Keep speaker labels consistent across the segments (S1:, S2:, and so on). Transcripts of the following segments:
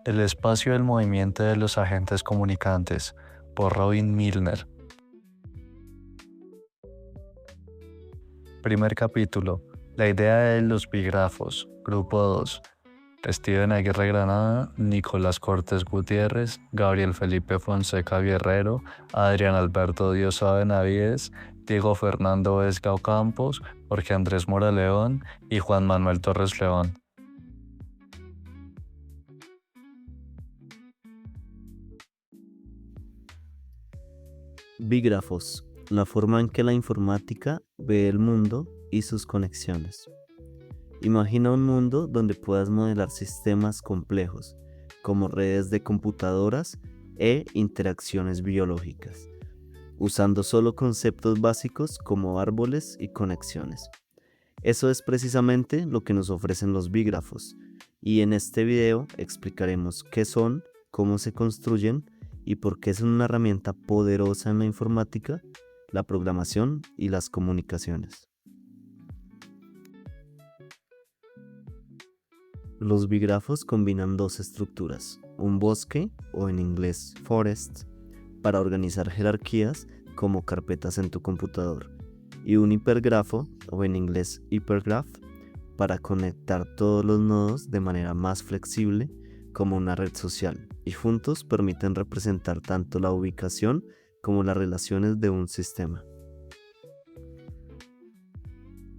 S1: El espacio del movimiento de los agentes comunicantes, por Robin Milner. Primer capítulo. La idea de los bígrafos. Grupo 2. Steven Aguirre Granada, Nicolás Cortés Gutiérrez, Gabriel Felipe Fonseca Guerrero, Adrián Alberto Diosa Benavides, Diego Fernando Vesga Campos, Jorge Andrés Mora León y Juan Manuel Torres León.
S2: Bígrafos, la forma en que la informática ve el mundo y sus conexiones. Imagina un mundo donde puedas modelar sistemas complejos, como redes de computadoras e interacciones biológicas, usando solo conceptos básicos como árboles y conexiones. Eso es precisamente lo que nos ofrecen los bígrafos, y en este video explicaremos qué son, cómo se construyen y por qué son una herramienta poderosa en la informática, la programación y las comunicaciones. Los bígrafos combinan dos estructuras, un bosque, o en inglés forest, para organizar jerarquías como carpetas en tu computador, y un hipergrafo, o en inglés hypergraph, para conectar todos los nodos de manera más flexible como una red social, y juntos permiten representar tanto la ubicación como las relaciones de un sistema.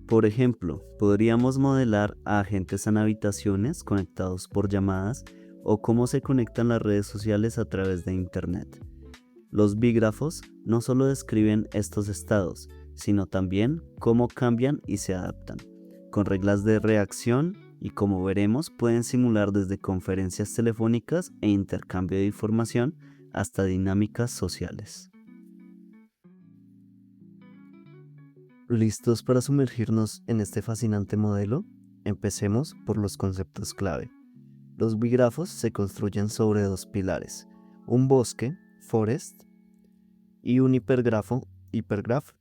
S2: Por ejemplo, podríamos modelar a agentes en habitaciones conectados por llamadas o cómo se conectan las redes sociales a través de Internet. Los bígrafos no solo describen estos estados, sino también cómo cambian y se adaptan, con reglas de reacción y, como veremos, pueden simular desde conferencias telefónicas e intercambio de información hasta dinámicas sociales. ¿Listos para sumergirnos en este fascinante modelo? Empecemos por los conceptos clave. Los bígrafos se construyen sobre dos pilares, un bosque, forest, y un hipergrafo, hypergraph.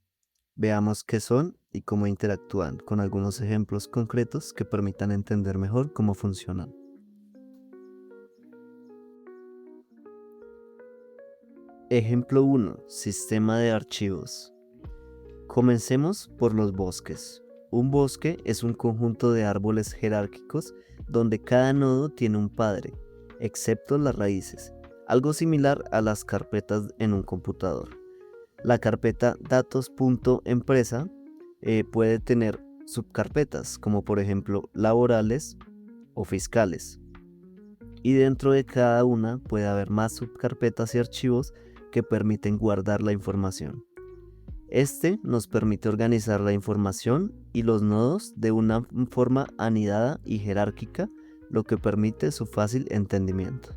S2: Veamos qué son y cómo interactúan, con algunos ejemplos concretos que permitan entender mejor cómo funcionan. Ejemplo 1. Sistema de archivos. Comencemos por los bosques. Un bosque es un conjunto de árboles jerárquicos donde cada nodo tiene un padre, excepto las raíces, algo similar a las carpetas en un computador. La carpeta datos.empresa puede tener subcarpetas, como por ejemplo laborales o fiscales. Y dentro de cada una puede haber más subcarpetas y archivos que permiten guardar la información. Este nos permite organizar la información y los nodos de una forma anidada y jerárquica, lo que permite su fácil entendimiento.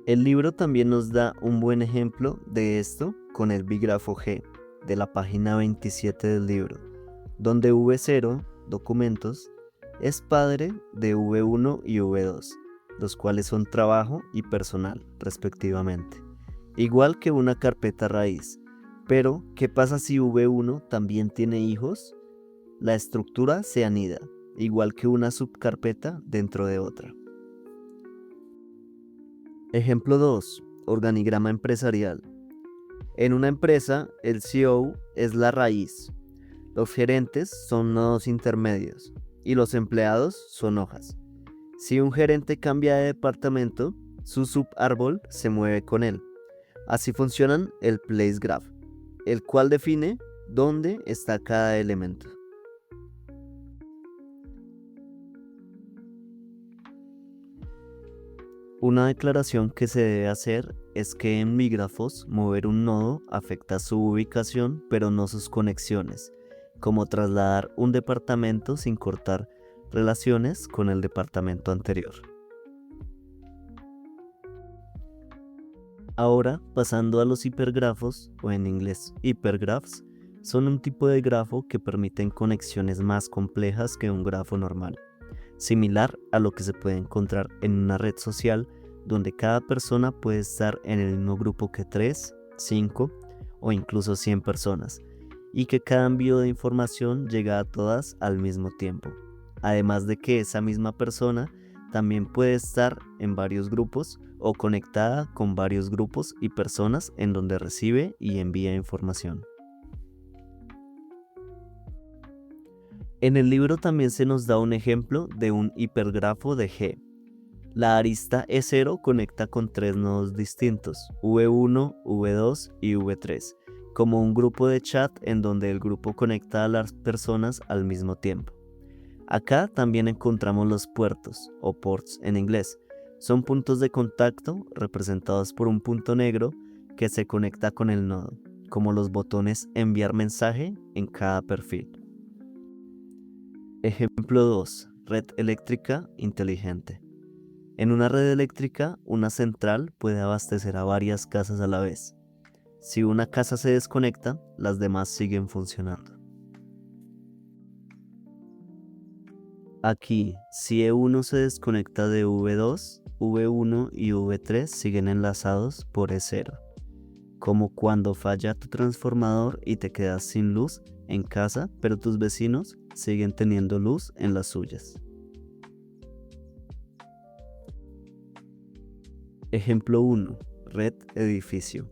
S2: El libro también nos da un buen ejemplo de esto con el bígrafo G de la página 27 del libro, donde V0, documentos, es padre de V1 y V2, los cuales son trabajo y personal, respectivamente, igual que una carpeta raíz. Pero, ¿qué pasa si V1 también tiene hijos? La estructura se anida, igual que una subcarpeta dentro de otra. Ejemplo 2. Organigrama empresarial. En una empresa, el CEO es la raíz, los gerentes son nodos intermedios y los empleados son hojas. Si un gerente cambia de departamento, su subárbol se mueve con él. Así funcionan el place graph, el cual define dónde está cada elemento. Una declaración que se debe hacer es que en bígrafos mover un nodo afecta su ubicación pero no sus conexiones, como trasladar un departamento sin cortar relaciones con el departamento anterior. Ahora, pasando a los hipergrafos, o en inglés hypergraphs, son un tipo de grafo que permiten conexiones más complejas que un grafo normal, similar a lo que se puede encontrar en una red social donde cada persona puede estar en el mismo grupo que 3, 5 o incluso 100 personas, y que cada envío de información llega a todas al mismo tiempo, además de que esa misma persona También puede estar en varios grupos o conectada con varios grupos y personas en donde recibe y envía información. En el libro también se nos da un ejemplo de un hipergrafo de G. La arista E0 conecta con tres nodos distintos, V1, V2 y V3, como un grupo de chat en donde el grupo conecta a las personas al mismo tiempo. Acá también encontramos los puertos, o ports en inglés. Son puntos de contacto representados por un punto negro que se conecta con el nodo, como los botones enviar mensaje en cada perfil. Ejemplo 2. Red eléctrica inteligente. En una red eléctrica, una central puede abastecer a varias casas a la vez. Si una casa se desconecta, las demás siguen funcionando. Aquí, si E1 se desconecta de V2, V1 y V3 siguen enlazados por E0. Como cuando falla tu transformador y te quedas sin luz en casa, pero tus vecinos siguen teniendo luz en las suyas. Ejemplo 1. Red edificio.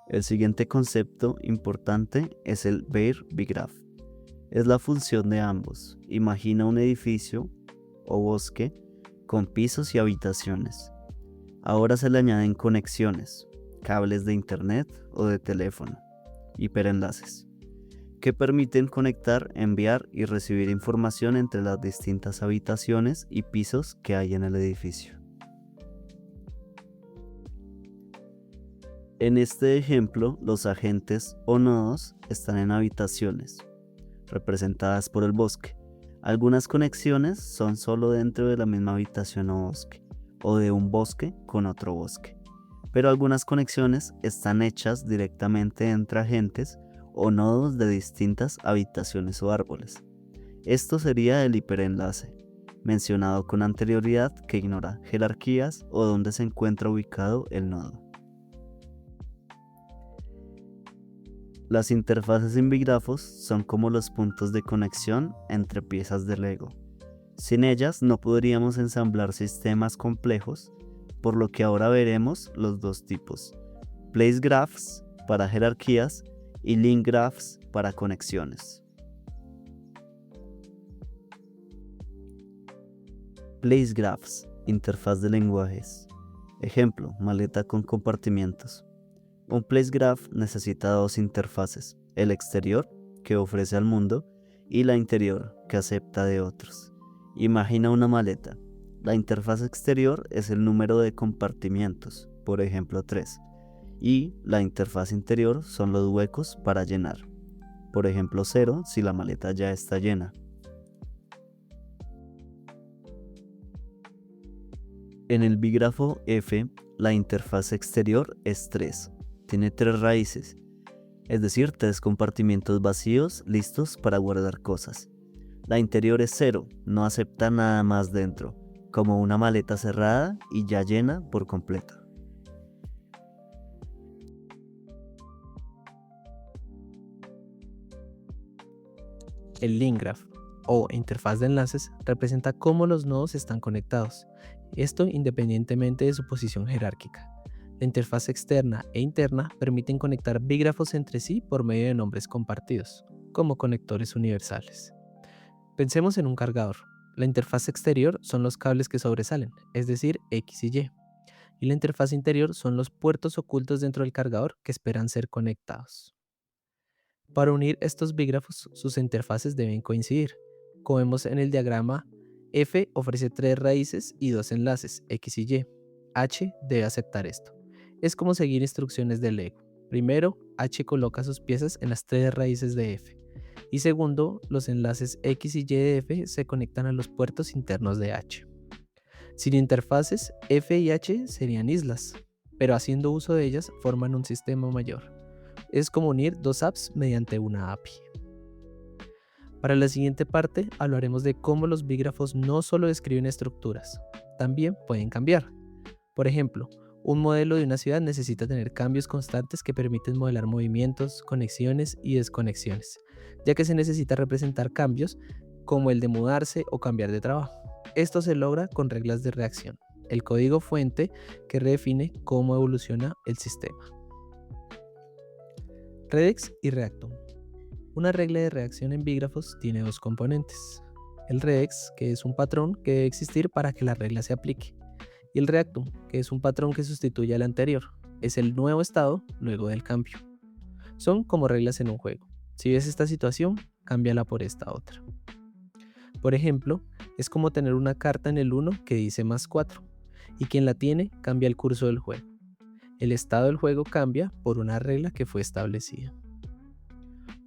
S2: El siguiente concepto importante es el Beer-Bigraph. Es la función de ambos. Imagina un edificio o bosque con pisos y habitaciones. Ahora se le añaden conexiones, cables de internet o de teléfono, hiperenlaces, que permiten conectar, enviar y recibir información entre las distintas habitaciones y pisos que hay en el edificio. En este ejemplo, los agentes o nodos están en habitaciones, representadas por el bosque. Algunas conexiones son solo dentro de la misma habitación o bosque, o de un bosque con otro bosque. Pero algunas conexiones están hechas directamente entre agentes o nodos de distintas habitaciones o árboles. Esto sería el hiperenlace, mencionado con anterioridad, que ignora jerarquías o dónde se encuentra ubicado el nodo. Las interfaces en bigrafos son como los puntos de conexión entre piezas de Lego. Sin ellas no podríamos ensamblar sistemas complejos, por lo que ahora veremos los dos tipos: place graphs para jerarquías y link graphs para conexiones. Place graphs, interfaz de lenguajes. Ejemplo, maleta con compartimientos. Un place graph necesita dos interfaces, el exterior, que ofrece al mundo, y la interior, que acepta de otros. Imagina una maleta. La interfaz exterior es el número de compartimientos, por ejemplo 3, y la interfaz interior son los huecos para llenar, por ejemplo 0 si la maleta ya está llena. En el bigrafo F, la interfaz exterior es 3. Tiene 3 raíces, es decir, 3 compartimientos vacíos listos para guardar cosas. La interior es 0, no acepta nada más dentro, como una maleta cerrada y ya llena por completo.
S3: El link graph, o interfaz de enlaces, representa cómo los nodos están conectados, esto independientemente de su posición jerárquica. La interfaz externa e interna permiten conectar bígrafos entre sí por medio de nombres compartidos, como conectores universales. Pensemos en un cargador. La interfaz exterior son los cables que sobresalen, es decir, X y Y. Y la interfaz interior son los puertos ocultos dentro del cargador que esperan ser conectados. Para unir estos bígrafos, sus interfaces deben coincidir. Como vemos en el diagrama, F ofrece 3 raíces y 2 enlaces, X y Y. H debe aceptar esto. Es como seguir instrucciones de Lego. Primero, H coloca sus piezas en las 3 raíces de F. Y segundo, los enlaces X y Y de F se conectan a los puertos internos de H. Sin interfaces, F y H serían islas, pero haciendo uso de ellas forman un sistema mayor. Es como unir 2 apps mediante una API. Para la siguiente parte hablaremos de cómo los bígrafos no solo describen estructuras, también pueden cambiar. Por ejemplo, un modelo de una ciudad necesita tener cambios constantes que permiten modelar movimientos, conexiones y desconexiones, ya que se necesita representar cambios como el de mudarse o cambiar de trabajo. Esto se logra con reglas de reacción, el código fuente que redefine cómo evoluciona el sistema. Redex y Reactum. Una regla de reacción en bígrafos tiene dos componentes. El redex, que es un patrón que debe existir para que la regla se aplique, y el reactum, que es un patrón que sustituye al anterior, es el nuevo estado luego del cambio. Son como reglas en un juego. Si ves esta situación, cámbiala por esta otra. Por ejemplo, es como tener una carta en el 1 que dice +4, y quien la tiene cambia el curso del juego. El estado del juego cambia por una regla que fue establecida.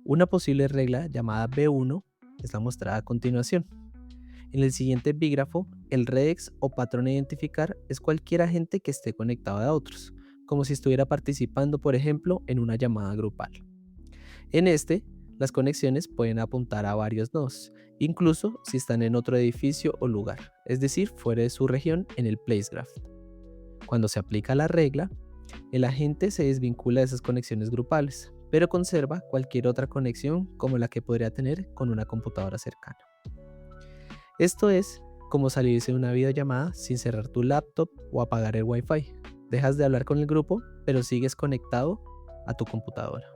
S3: Una posible regla llamada B1 es la mostrada a continuación. En el siguiente epígrafo, el redex o patrón a identificar es cualquier agente que esté conectado a otros, como si estuviera participando, por ejemplo, en una llamada grupal. En este, las conexiones pueden apuntar a varios nodos, incluso si están en otro edificio o lugar, es decir, fuera de su región en el placegraph. Cuando se aplica la regla, el agente se desvincula de esas conexiones grupales, pero conserva cualquier otra conexión como la que podría tener con una computadora cercana. Esto es como salirse de una videollamada sin cerrar tu laptop o apagar el Wi-Fi. Dejas de hablar con el grupo, pero sigues conectado a tu computadora.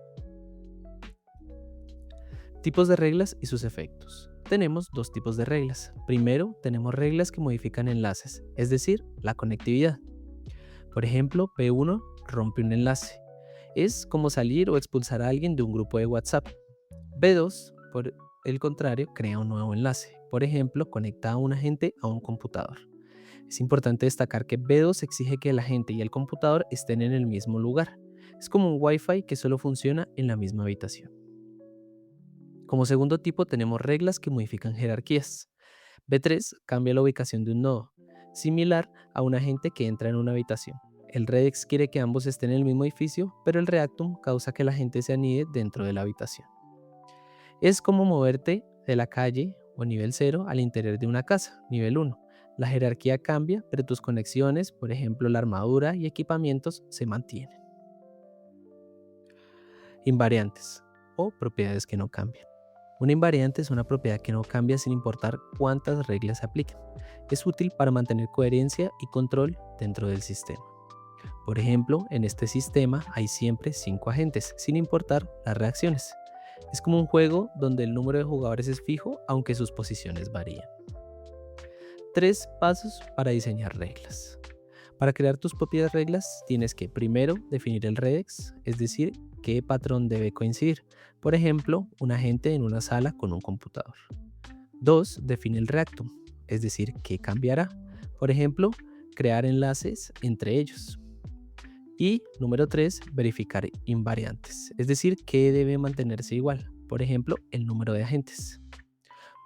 S3: Tipos de reglas y sus efectos. Tenemos dos tipos de reglas. Primero, tenemos reglas que modifican enlaces, es decir, la conectividad. Por ejemplo, P1 rompe un enlace. Es como salir o expulsar a alguien de un grupo de WhatsApp. B2, por el contrario, crea un nuevo enlace. Por ejemplo, conecta a un agente a un computador. Es importante destacar que B2 exige que el agente y el computador estén en el mismo lugar. Es como un Wi-Fi que solo funciona en la misma habitación. Como segundo tipo tenemos reglas que modifican jerarquías. B3 cambia la ubicación de un nodo, similar a un agente que entra en una habitación. El redex quiere que ambos estén en el mismo edificio, pero el reactum causa que la gente se anide dentro de la habitación. Es como moverte de la calle o nivel 0 al interior de una casa, nivel 1. La jerarquía cambia, pero tus conexiones, por ejemplo la armadura y equipamientos, se mantienen. Invariantes o propiedades que no cambian. Una invariante es una propiedad que no cambia sin importar cuántas reglas se apliquen. Es útil para mantener coherencia y control dentro del sistema. Por ejemplo, en este sistema hay siempre 5 agentes, sin importar las reacciones. Es como un juego donde el número de jugadores es fijo, aunque sus posiciones varían. 3 pasos para diseñar reglas. Para crear tus propias reglas, tienes que primero definir el redex, es decir, qué patrón debe coincidir. Por ejemplo, un agente en una sala con un computador. 2. Define el reactum, es decir, qué cambiará. Por ejemplo, crear enlaces entre ellos. Y número 3, verificar invariantes, es decir, qué debe mantenerse igual. Por ejemplo, el número de agentes.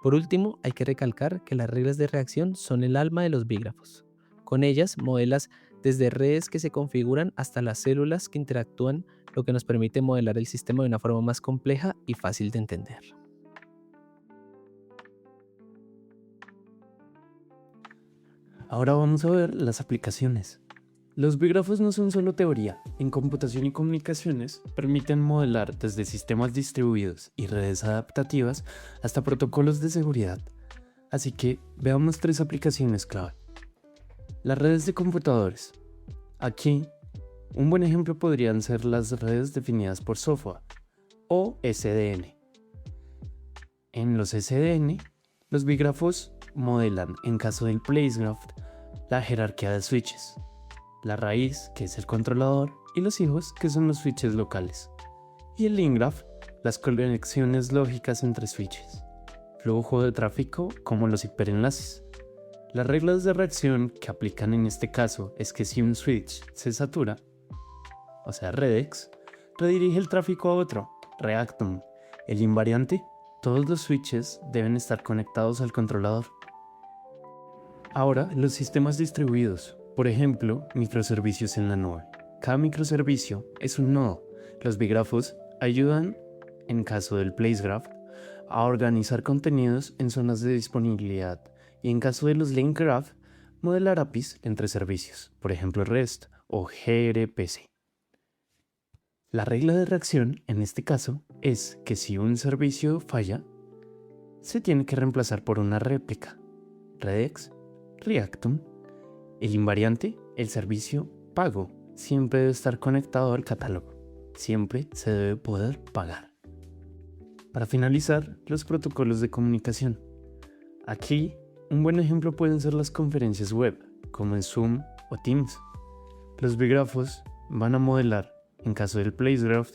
S3: Por último, hay que recalcar que las reglas de reacción son el alma de los bígrafos. Con ellas modelas desde redes que se configuran hasta las células que interactúan, lo que nos permite modelar el sistema de una forma más compleja y fácil de entender.
S4: Ahora vamos a ver las aplicaciones. Los bígrafos no son solo teoría. En computación y comunicaciones permiten modelar desde sistemas distribuidos y redes adaptativas hasta protocolos de seguridad. Así que veamos 3 aplicaciones clave. Las redes de computadores. Aquí, un buen ejemplo podrían ser las redes definidas por software o SDN. En los SDN, los bígrafos modelan, en caso del placegraph, la jerarquía de switches, la raíz, que es el controlador, y los hijos, que son los switches locales, y el link graph, las conexiones lógicas entre switches, flujo de tráfico como los hiperenlaces. Las reglas de reacción que aplican en este caso es que si un switch se satura, o sea redex, redirige el tráfico a otro, reactum. El invariante, todos los switches deben estar conectados al controlador. Ahora, los sistemas distribuidos, por ejemplo, microservicios en la nube. Cada microservicio es un nodo. Los bígrafos ayudan, en caso del placegraph, a organizar contenidos en zonas de disponibilidad y en caso de los link graph, modelar APIs entre servicios, por ejemplo REST o gRPC. La regla de reacción, en este caso, es que si un servicio falla, se tiene que reemplazar por una réplica, redex Reactum. El invariante, el servicio pago, siempre debe estar conectado al catálogo. Siempre se debe poder pagar. Para finalizar, los protocolos de comunicación. Aquí, un buen ejemplo pueden ser las conferencias web, como en Zoom o Teams. Los bigrafos van a modelar, en caso del Placegraph,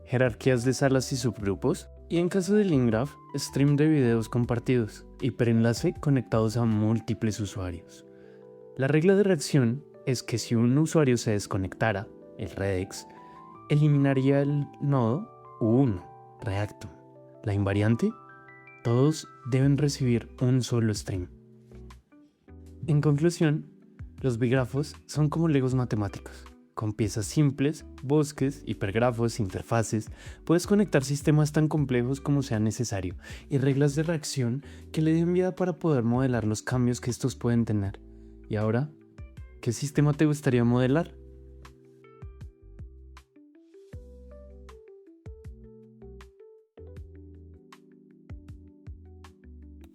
S4: jerarquías de salas y subgrupos, y en caso del Lingraph, stream de videos compartidos, hiperenlace conectados a múltiples usuarios. La regla de reacción es que si un usuario se desconectara, el redex, eliminaría el nodo U1, reactum. La invariante, todos deben recibir un solo stream. En conclusión, los bigrafos son como legos matemáticos. Con piezas simples, bosques, hipergrafos, interfaces, puedes conectar sistemas tan complejos como sea necesario y reglas de reacción que le den vida para poder modelar los cambios que estos pueden tener. Y ahora, ¿qué sistema te gustaría modelar?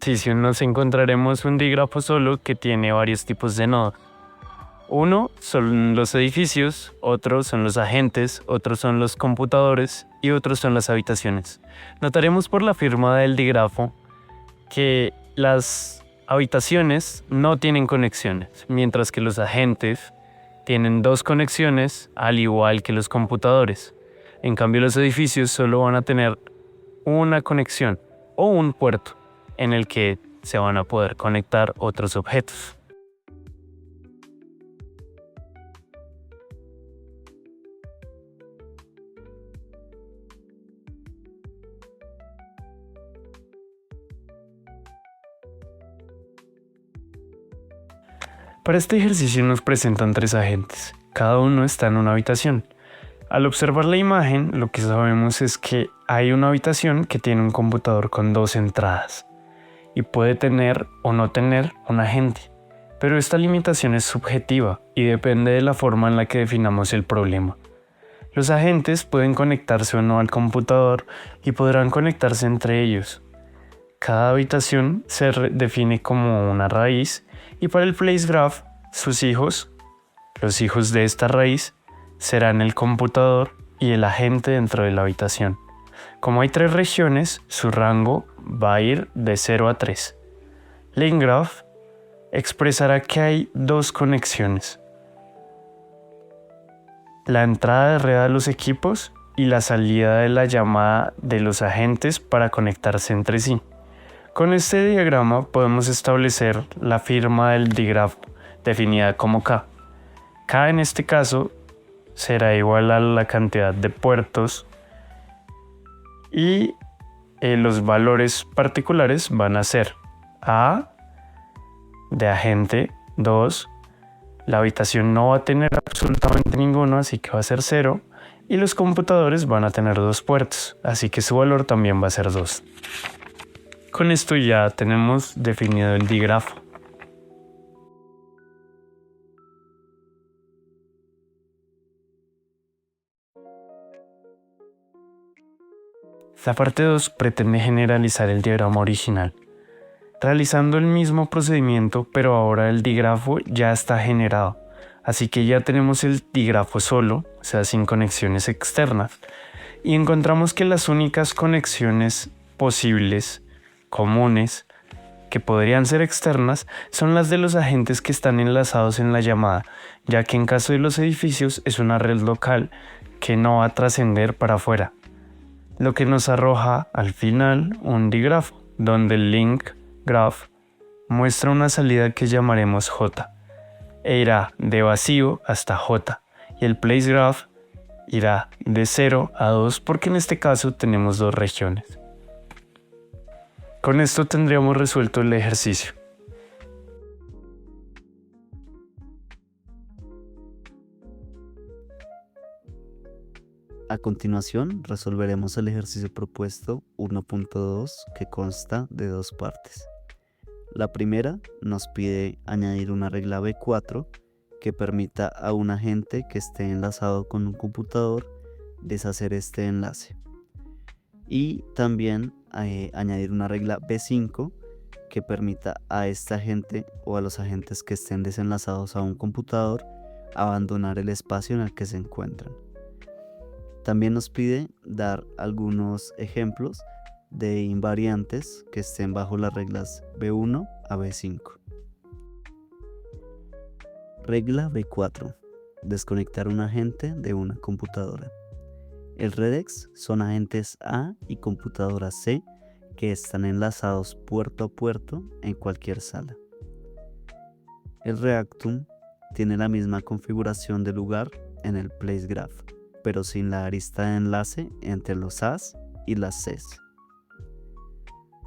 S5: Sí, si nos encontraremos un dígrafo solo que tiene varios tipos de nodos. Uno son los edificios, otros son los agentes, otros son los computadores y otros son las habitaciones. Notaremos por la firma del dígrafo que las habitaciones no tienen conexiones, mientras que los agentes tienen 2 conexiones al igual que los computadores. En cambio, los edificios solo van a tener una conexión o un puerto en el que se van a poder conectar otros objetos. Para este ejercicio nos presentan 3 agentes. Cada uno está en una habitación. Al observar la imagen, lo que sabemos es que hay una habitación que tiene un computador con 2 entradas y puede tener o no tener un agente. Pero esta limitación es subjetiva y depende de la forma en la que definamos el problema. Los agentes pueden conectarse o no al computador y podrán conectarse entre ellos. Cada habitación se define como una raíz y para el Placegraph, sus hijos, los hijos de esta raíz, serán el computador y el agente dentro de la habitación. Como hay 3 regiones, su rango va a ir de 0 a 3. Lingraph expresará que hay 2 conexiones. La entrada de red a los equipos y la salida de la llamada de los agentes para conectarse entre sí. Con este diagrama podemos establecer la firma del dígrafo, definida como K. K en este caso será igual a la cantidad de puertos y los valores particulares van a ser A de agente 2, la habitación no va a tener absolutamente ninguno, así que va a ser 0, y los computadores van a tener 2 puertos, así que su valor también va a ser 2. Con esto ya tenemos definido el dígrafo. La parte 2 pretende generalizar el diagrama original, realizando el mismo procedimiento, pero ahora el dígrafo ya está generado, así que ya tenemos el dígrafo solo, o sea, sin conexiones externas, y encontramos que las únicas conexiones posibles, comunes, que podrían ser externas, son las de los agentes que están enlazados en la llamada, ya que en caso de los edificios es una red local que no va a trascender para afuera, lo que nos arroja al final un dígrafo, donde el link graph muestra una salida que llamaremos J e irá de vacío hasta J, y el Placegraph irá de 0 a 2 porque en este caso tenemos 2 regiones. Con esto tendríamos resuelto el ejercicio.
S2: A continuación, resolveremos el ejercicio propuesto 1.2 que consta de 2 partes. La primera nos pide añadir una regla B4 que permita a un agente que esté enlazado con un computador deshacer este enlace. Y también añadir una regla B5 que permita a este agente o a los agentes que estén desenlazados a un computador abandonar el espacio en el que se encuentran. También nos pide dar algunos ejemplos de invariantes que estén bajo las reglas B1 a B5. Regla B4. Desconectar un agente de una computadora. El redex son agentes A y computadora C que están enlazados puerto a puerto en cualquier sala. El reactum tiene la misma configuración de lugar en el place graph, pero sin la arista de enlace entre los A's y las C's.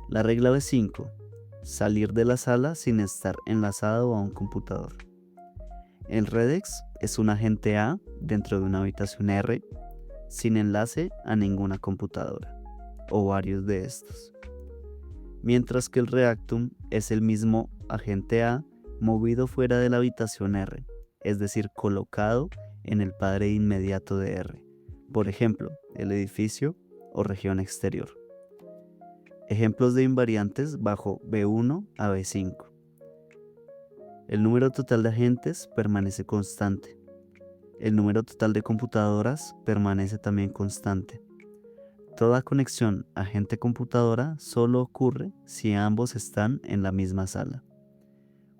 S2: La regla B5. Salir de la sala sin estar enlazado a un computador. El redex es un agente A dentro de una habitación R sin enlace a ninguna computadora, o varios de estos. Mientras que el reactum es el mismo agente A movido fuera de la habitación R, es decir, colocado en el padre inmediato de R, por ejemplo, el edificio o región exterior. Ejemplos de invariantes bajo B1 a B5. El número total de agentes permanece constante. El número total de computadoras permanece también constante. Toda conexión agente-computadora solo ocurre si ambos están en la misma sala.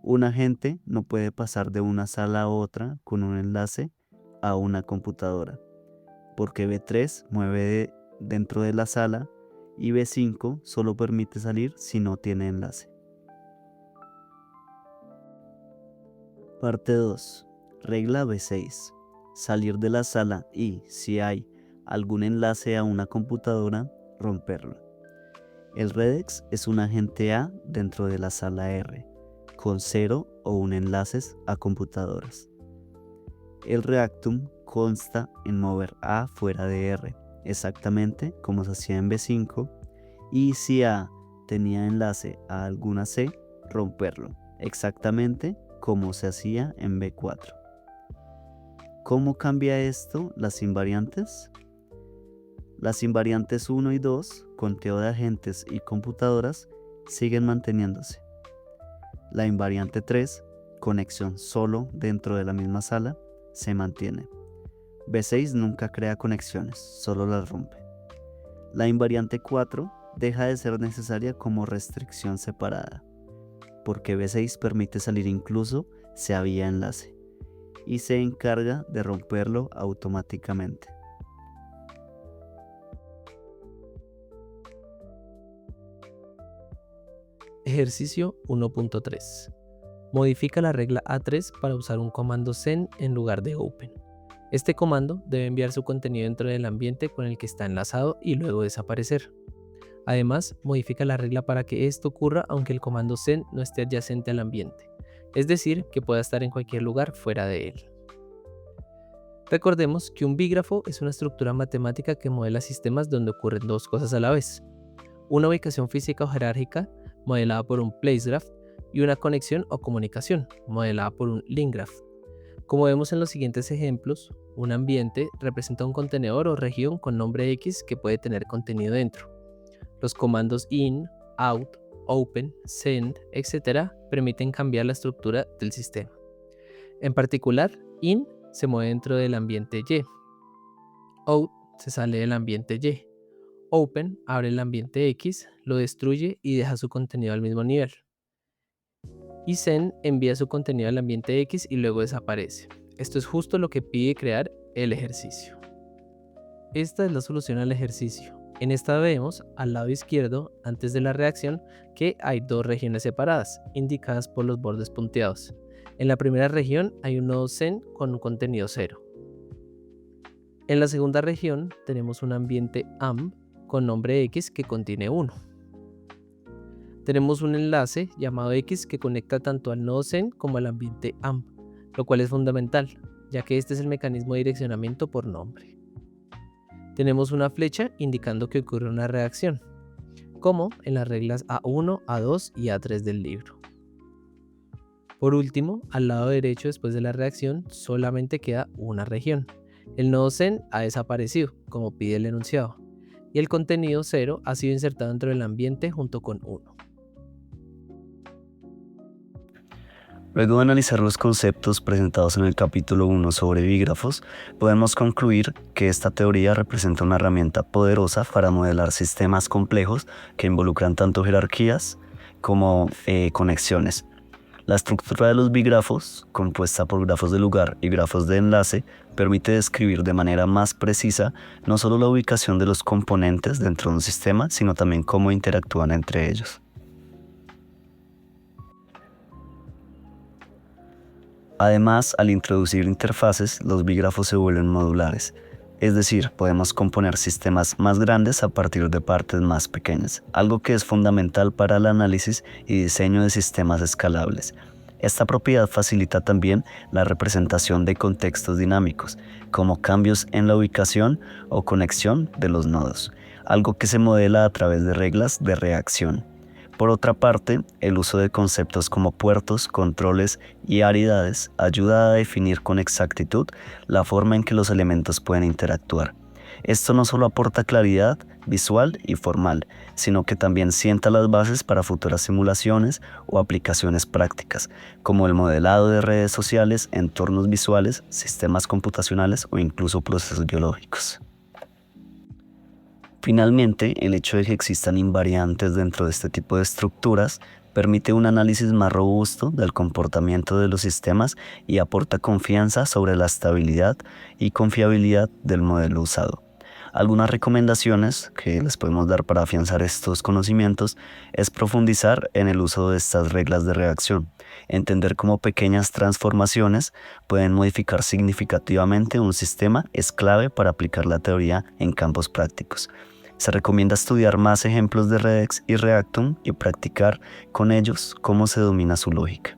S2: Un agente no puede pasar de una sala a otra con un enlace a una computadora, porque B3 mueve dentro de la sala y B5 solo permite salir si no tiene enlace. Parte 2. Regla B6. Salir de la sala y, si hay algún enlace a una computadora, romperlo. El redex es un agente A dentro de la sala R, con 0 o 1 enlaces a computadoras. El reactum consta en mover A fuera de R, exactamente como se hacía en B5, y si A tenía enlace a alguna C, romperlo, exactamente como se hacía en B4. ¿Cómo cambia esto las invariantes? Las invariantes 1 y 2, conteo de agentes y computadoras, siguen manteniéndose. La invariante 3, conexión solo dentro de la misma sala, se mantiene. B6 nunca crea conexiones, solo las rompe. La invariante 4 deja de ser necesaria como restricción separada, porque B6 permite salir incluso si había enlace, y se encarga de romperlo automáticamente.
S3: Ejercicio 1.3. Modifica la regla A3 para usar un comando send en lugar de open. Este comando debe enviar su contenido dentro del ambiente con el que está enlazado y luego desaparecer. Además, modifica la regla para que esto ocurra aunque el comando send no esté adyacente al ambiente, es decir, que pueda estar en cualquier lugar fuera de él. Recordemos que un bígrafo es una estructura matemática que modela sistemas donde ocurren dos cosas a la vez: una ubicación física o jerárquica, modelada por un place graph, y una conexión o comunicación, modelada por un link graph. Como vemos en los siguientes ejemplos, un ambiente representa un contenedor o región con nombre X que puede tener contenido dentro. Los comandos in, out, open, send, etc. permiten cambiar la estructura del sistema. En particular, in se mueve dentro del ambiente Y, out se sale del ambiente Y, open abre el ambiente X, lo destruye y deja su contenido al mismo nivel. Y send envía su contenido al ambiente X y luego desaparece. Esto es justo lo que pide crear el ejercicio. Esta es la solución al ejercicio. En esta vemos al lado izquierdo, antes de la reacción, que hay dos regiones separadas, indicadas por los bordes punteados. En la primera región hay un nodo send con un contenido 0. En la segunda región tenemos un ambiente AMP con nombre X que contiene 1. Tenemos un enlace llamado X que conecta tanto al nodo send como al ambiente AMP, lo cual es fundamental, ya que este es el mecanismo de direccionamiento por nombre. Tenemos una flecha indicando que ocurre una reacción, como en las reglas A1, A2 y A3 del libro. Por último, al lado derecho después de la reacción solamente queda una región. El nodo send ha desaparecido, como pide el enunciado, y el contenido 0 ha sido insertado dentro del ambiente junto con 1.
S2: Luego de analizar los conceptos presentados en el capítulo 1 sobre bígrafos, podemos concluir que esta teoría representa una herramienta poderosa para modelar sistemas complejos que involucran tanto jerarquías como conexiones. La estructura de los bígrafos, compuesta por grafos de lugar y grafos de enlace, permite describir de manera más precisa no solo la ubicación de los componentes dentro de un sistema, sino también cómo interactúan entre ellos. Además, al introducir interfaces, los bígrafos se vuelven modulares, es decir, podemos componer sistemas más grandes a partir de partes más pequeñas, algo que es fundamental para el análisis y diseño de sistemas escalables. Esta propiedad facilita también la representación de contextos dinámicos, como cambios en la ubicación o conexión de los nodos, algo que se modela a través de reglas de reacción. Por otra parte, el uso de conceptos como puertos, controles y aridades ayuda a definir con exactitud la forma en que los elementos pueden interactuar. Esto no solo aporta claridad visual y formal, sino que también sienta las bases para futuras simulaciones o aplicaciones prácticas, como el modelado de redes sociales, entornos visuales, sistemas computacionales o incluso procesos biológicos. Finalmente, el hecho de que existan invariantes dentro de este tipo de estructuras permite un análisis más robusto del comportamiento de los sistemas y aporta confianza sobre la estabilidad y confiabilidad del modelo usado. Algunas recomendaciones que les podemos dar para afianzar estos conocimientos es profundizar en el uso de estas reglas de reacción, entender cómo pequeñas transformaciones pueden modificar significativamente un sistema es clave para aplicar la teoría en campos prácticos. Se recomienda estudiar más ejemplos de Redex y Reactum y practicar con ellos cómo se domina su lógica.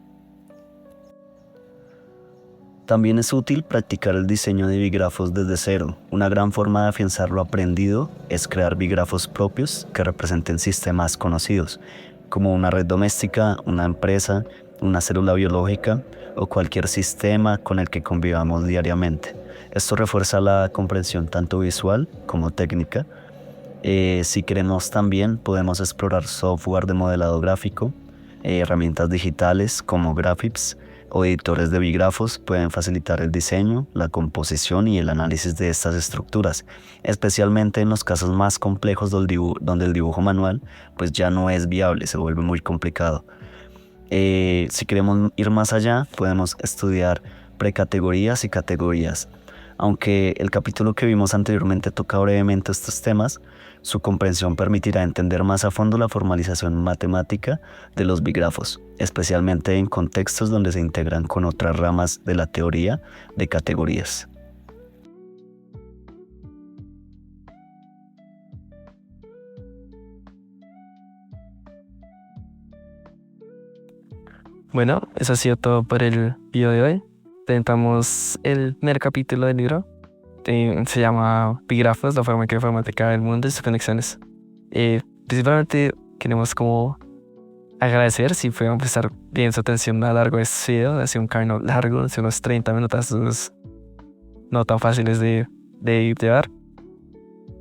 S2: También es útil practicar el diseño de bígrafos desde cero. Una gran forma de afianzar lo aprendido es crear bígrafos propios que representen sistemas conocidos, como una red doméstica, una empresa, una célula biológica o cualquier sistema con el que convivamos diariamente. Esto refuerza la comprensión tanto visual como técnica. Si queremos también podemos explorar software de modelado gráfico, herramientas digitales como Graphics o editores de bígrafos pueden facilitar el diseño, la composición y el análisis de estas estructuras, especialmente en los casos más complejos donde el dibujo manual pues ya no es viable, se vuelve muy complicado. Si queremos ir más allá, podemos estudiar precategorías y categorías. Aunque el capítulo que vimos anteriormente toca brevemente estos temas, su comprensión permitirá entender más a fondo la formalización matemática de los bígrafos, especialmente en contextos donde se integran con otras ramas de la teoría de categorías.
S3: Bueno, eso ha sido todo por el video de hoy. Tentamos el primer capítulo del libro. Se llama Bígrafos, la forma en que formatea el mundo y sus conexiones. Principalmente queremos como agradecer si pueden prestar bien su atención a lo largo de este video. Ha sido un camino largo, ha sido unos 30 minutos no tan fáciles de llevar.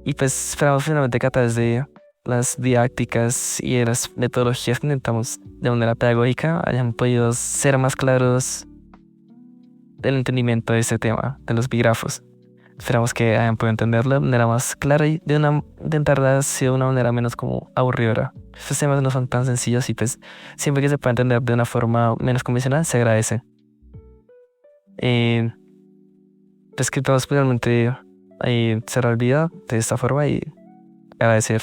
S3: Y pues esperamos finalmente que a través de las didácticas y de las metodologías que intentamos de manera pedagógica hayan podido ser más claros del entendimiento de este tema, de los bígrafos. Esperamos que hayan podido entenderlo de manera más clara y intentar de una manera menos como aburridora. Estos temas no son tan sencillos y pues siempre que se pueda entender de una forma menos convencional se agradece. Pues que todos realmente cerrar el video de esta forma y agradecer.